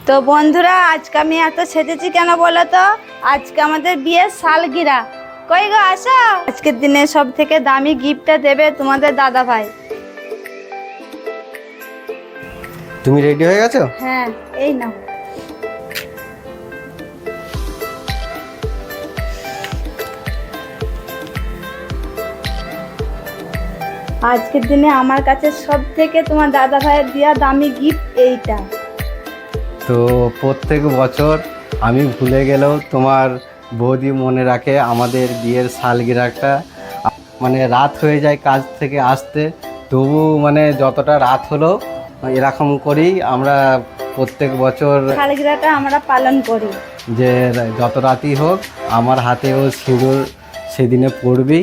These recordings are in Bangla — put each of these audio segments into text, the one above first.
তো বন্ধুরা, আজকে আমি এত সেজেছি কেন বলো তো? আজকে আমাদের বিয়ের সালগিরা। কই গো, আসো। আজকের দিনে সব থেকে দামি গিফটটা দেবে তোমাদের দাদা ভাই। তুমি রেডি হয়ে গেছো? হ্যাঁ, এই নাও। আজকের দিনে আমার কাছে সব থেকে তোমার দাদা ভাইয়ের দেওয়া দামি গিফট এইটা। তো প্রত্যেক বছর আমি ভুলে গেলেও তোমার বৌদি মনে রাখে আমাদের বিয়ের সালগিরাটা। মানে রাত হয়ে যায় কাজ থেকে আসতে, তবু মানে যতটা রাত হলো এরকম করেই আমরা প্রত্যেক বছর সালগিরাটা আমরা পালন করি। যে যত রাতই হোক আমার হাতেও সিঁদুর সেদিনে পড়বি।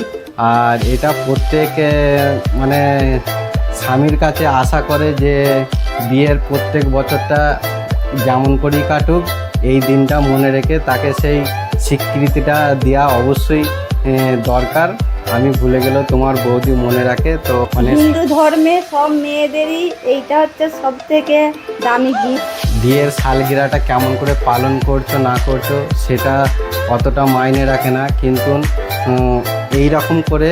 আর এটা প্রত্যেক মানে স্বামীর কাছে আশা করে যে বিয়ের প্রত্যেক বছরটা যেমন করেই কাটুক, এই দিনটা মনে রেখে তাকে সেই স্বীকৃতিটা দেওয়া অবশ্যই দরকার। আমি ভুলে গেলেও তোমার বৌদি মনে রাখে। তো মানে হিন্দু ধর্মে সব মেয়েদেরই এইটা হচ্ছে সব থেকে দামি গিফট। বিয়ের সালগিরাটা কেমন করে পালন করছো না করছো সেটা অতটা মাইনে রাখে না, কিন্তু এই রকম করে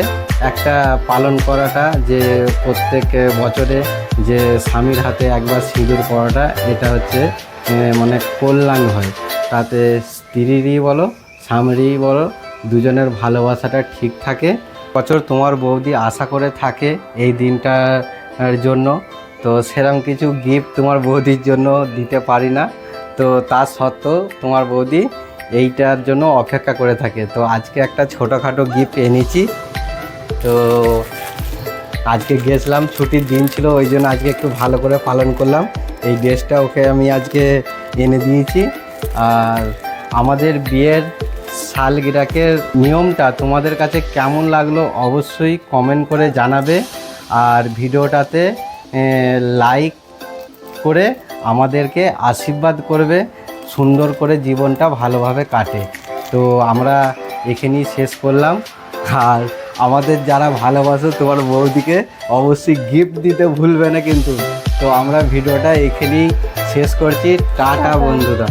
একটা পালন করাটা, যে প্রত্যেক বছরে যে স্বামীর হাতে একবার সিঁদুর পরাটা, এটা হচ্ছে মানে কল্যাণ হয়। তাতে স্ত্রীরই বলো স্বামীরই বলো দুজনের ভালোবাসাটা ঠিক থাকে। বছর তোমার বৌদি আশা করে থাকে এই দিনটার জন্য। তো সেরকম কিছু গিফট তোমার বৌদির জন্য দিতে পারি না, তো তা সত্ত্বেও তোমার বৌদি এইটার জন্য অপেক্ষা করে থাকে। তো আজকে একটা ছোটোখাটো গিফট এনেছি। তো আজকে গেছিলাম, ছুটির দিন ছিল, ওই জন্য আজকে একটু ভালো করে পালন করলাম। এই ড্রেসটা ওকে আমি আজকে এনে দিয়েছি। আর আমাদের বিয়ের সালগিরাকের নিয়মটা তোমাদের কাছে কেমন লাগলো অবশ্যই কমেন্ট করে জানাবে। আর ভিডিওটাতে লাইক করে আমাদেরকে আশীর্বাদ করবে, সুন্দর করে জীবনটা ভালোভাবে কাটে। তো আমরা এখানেই শেষ করলাম। আর আমাদের যারা ভালোবাসো তোমার বৌদিকে অবশ্যই গিফট দিতে ভুলবে না কিন্তু। তো আমরা ভিডিওটা এখানেই শেষ করছি। টাটা বন্ধুরা।